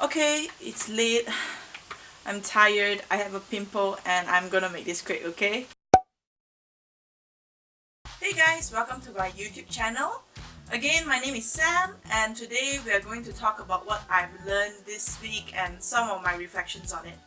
Okay, it's late. I'm tired, I have a pimple, and I'm gonna make this quick, okay? Hey guys, welcome to my YouTube channel. Again, my name is Sam, and today we are going to talk about what I've learned this week and some of my reflections on it.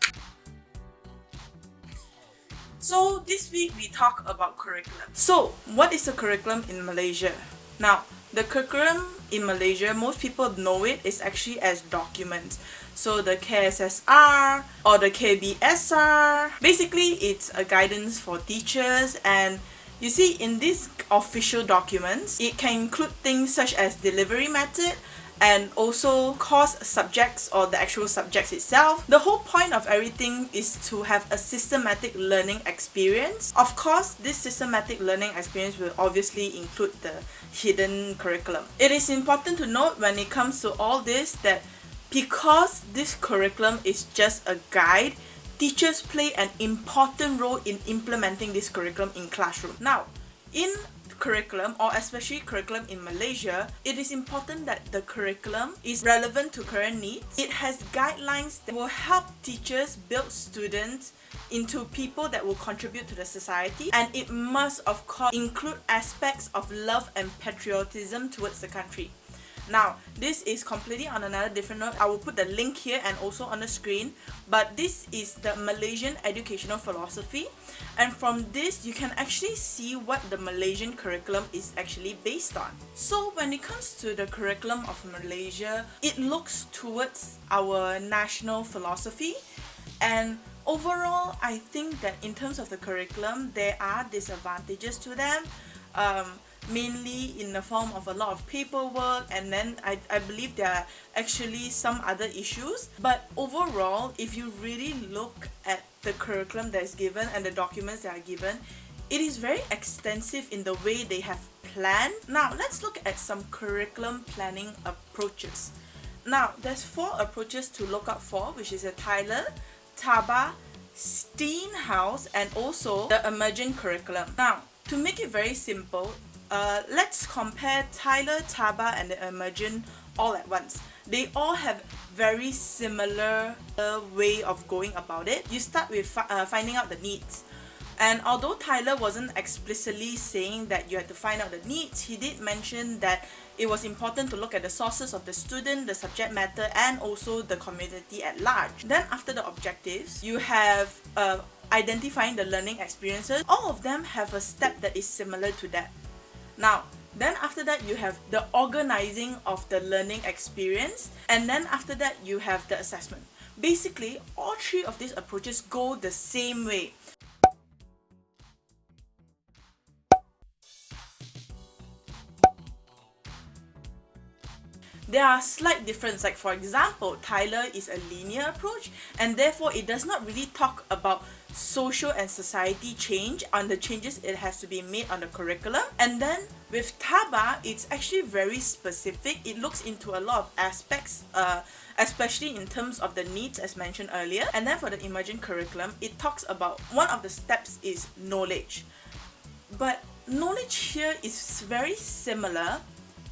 So this week we talk about curriculum. So what is the curriculum in Malaysia? Now, the curriculum in Malaysia, most people know it is actually as documents. So the KSSR or the KBSR, basically it's a guidance for teachers, and you see in these official documents, it can include things such as delivery method, and also course subjects or the actual subjects itself. The whole point of everything is to have a systematic learning experience. Of course, this systematic learning experience will obviously include the hidden curriculum. It is important to note when it comes to all this that because this curriculum is just a guide, teachers play an important role in implementing this curriculum in classroom. Now, in curriculum, or especially curriculum in Malaysia, it is important that the curriculum is relevant to current needs. It has guidelines that will help teachers build students into people that will contribute to the society, and it must of course include aspects of love and patriotism towards the country. Now, this is completely on another different note. I will put the link here and also on the screen, but this is the Malaysian educational philosophy, and from this you can actually see what the Malaysian curriculum is actually based on. So when it comes to the curriculum of Malaysia, it looks towards our national philosophy, and overall I think that in terms of the curriculum there are disadvantages to them, mainly in the form of a lot of paperwork, and then I believe there are actually some other issues. But overall, if you really look at the curriculum that is given and the documents that are given, it is very extensive in the way they have planned. Now let's look at some curriculum planning approaches. Now there's 4 approaches to look out for, which is a Tyler, Taba, Steenhouse, and also the emergent curriculum. Now, to make it very simple, let's compare Tyler, Taba, and the emergent all at once. They all have very similar way of going about it. You start with finding out the needs. And although Tyler wasn't explicitly saying that you had to find out the needs, he did mention that it was important to look at the sources of the student, the subject matter, and also the community at large. Then after the objectives, you have identifying the learning experiences. All of them have a step that is similar to that. Now, then after that you have the organizing of the learning experience, and then after that you have the assessment. Basically, all 3 of these approaches go the same way. There are slight differences, like for example, Tyler is a linear approach, and therefore it does not really talk about social and society change on the changes it has to be made on the curriculum. And then with Taba, it's actually very specific. It looks into a lot of aspects, especially in terms of the needs as mentioned earlier. And then for the emergent curriculum, it talks about one of the steps is knowledge. But knowledge here is very similar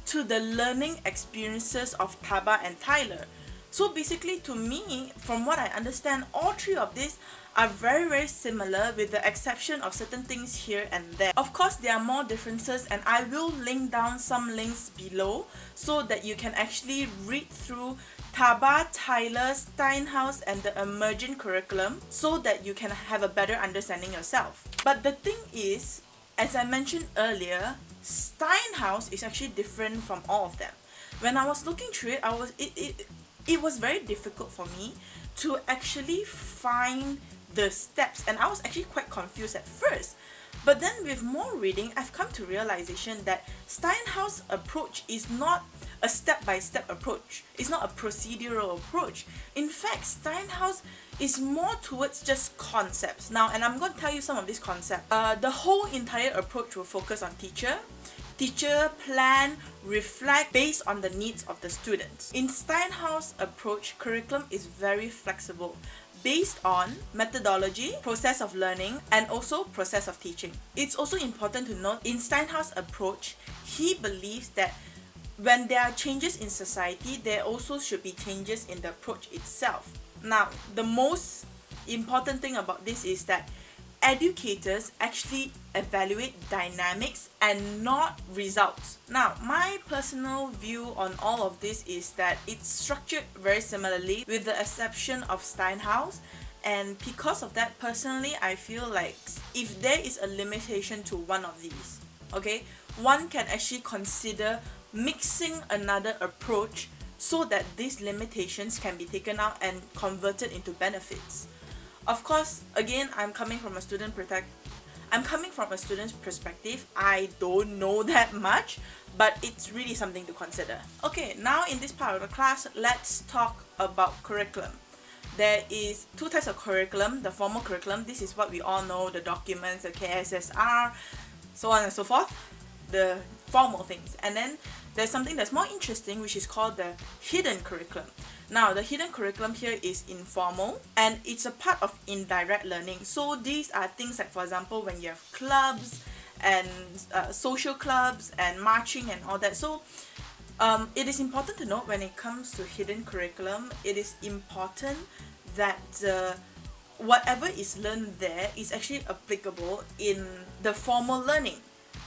to the learning experiences of Taba and Tyler. So basically, to me, from what I understand, all 3 of these are very similar, with the exception of certain things here and there. Of course, there are more differences, and I will link down some links below so that you can actually read through Taba, Tyler, Steenhouse, and the emergent curriculum so that you can have a better understanding yourself. But the thing is, as I mentioned earlier, Steenhouse is actually different from all of them. When I was looking through it, it was very difficult for me to actually find the steps, and I was actually quite confused at first. But then with more reading, I've come to realization that Steenhouse approach is not a step-by-step approach. It's not a procedural approach. In fact, Steenhouse is more towards just concepts. Now, and I'm going to tell you some of these concepts. The whole entire approach will focus on teacher, plan, reflect based on the needs of the students. In Steenhouse approach, curriculum is very flexible, based on methodology, process of learning, and also process of teaching. It's also important to note, in Steenhouse approach, he believes that when there are changes in society, there also should be changes in the approach itself. Now, the most important thing about this is that educators actually evaluate dynamics and not results. Now, my personal view on all of this is that it's structured very similarly with the exception of Steinhaus, and because of that, personally, I feel like if there is a limitation to one of these, okay, one can actually consider mixing another approach so that these limitations can be taken out and converted into benefits. Of course, again, I'm coming from a student's perspective. I don't know that much, but it's really something to consider. Okay, now in this part of the class, let's talk about curriculum. There is two types of curriculum. The formal curriculum, this is what we all know, the documents, the KSSR, so on and so forth, the formal things. And then there's something that's more interesting, which is called the hidden curriculum. Now, the hidden curriculum here is informal and it's a part of indirect learning. So these are things like, for example, when you have clubs and social clubs and marching and all that. So it is important to note when it comes to hidden curriculum, it is important that whatever is learned there is actually applicable in the formal learning.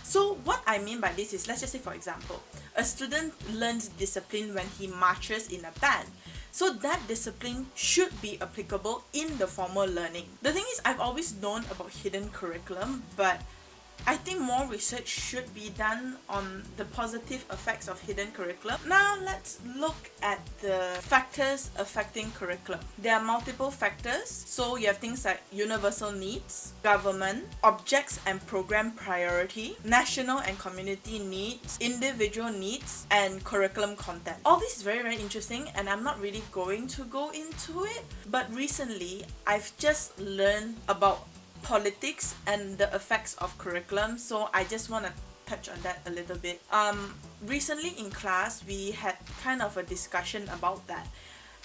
So what I mean by this is, let's just say for example, a student learns discipline when he marches in a band. So that discipline should be applicable in the formal learning. The thing is, I've always known about hidden curriculum, but I think more research should be done on the positive effects of hidden curriculum. Now let's look at the factors affecting curriculum. There are multiple factors. So you have things like universal needs, government, objects and program priority, national and community needs, individual needs, and curriculum content. All this is very, very interesting and I'm not really going to go into it. But recently, I've just learned about politics and the effects of curriculum, so I just want to touch on that a little bit. Recently in class we had kind of a discussion about that,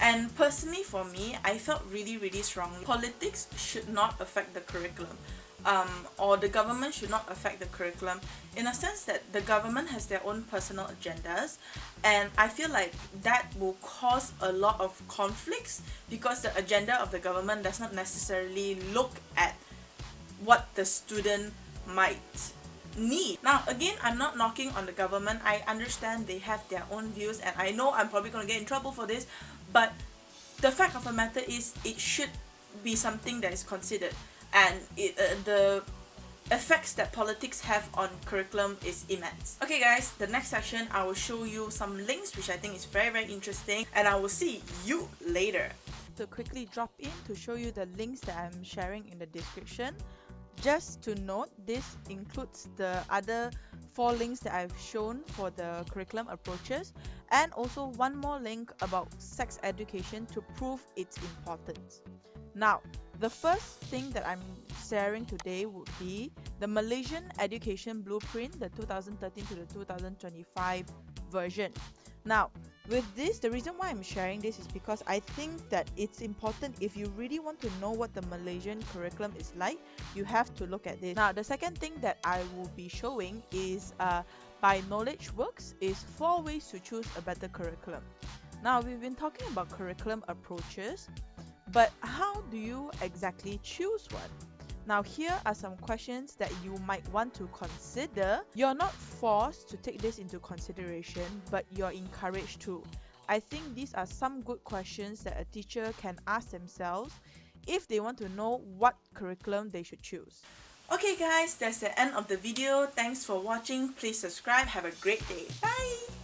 and personally for me, I felt really strongly politics should not affect the curriculum, or the government should not affect the curriculum, in a sense that the government has their own personal agendas, and I feel like that will cause a lot of conflicts because the agenda of the government does not necessarily look at what the student might need. Now again, I'm not knocking on the government. I understand they have their own views and I know I'm probably going to get in trouble for this, but the fact of the matter is it should be something that is considered, and the effects that politics have on curriculum is immense. Okay guys, the next section I will show you some links which I think is very interesting, and I will see you later. To quickly drop in to show you the links that I'm sharing in the description. Just to note, this includes the other 4 links that I've shown for the curriculum approaches, and also one more link about sex education to prove its importance. Now, the first thing that I'm sharing today would be the Malaysian Education Blueprint, the 2013 to the 2025 version. Now, with this, the reason why I'm sharing this is because I think that it's important. If you really want to know what the Malaysian curriculum is like, you have to look at this. Now, the second thing that I will be showing is by Knowledge Works is 4 ways to choose a better curriculum. Now, we've been talking about curriculum approaches, but how do you exactly choose one? Now, here are some questions that you might want to consider. You're not forced to take this into consideration, but you're encouraged to. I think these are some good questions that a teacher can ask themselves if they want to know what curriculum they should choose. Okay guys, that's the end of the video. Thanks for watching. Please subscribe. Have a great day. Bye!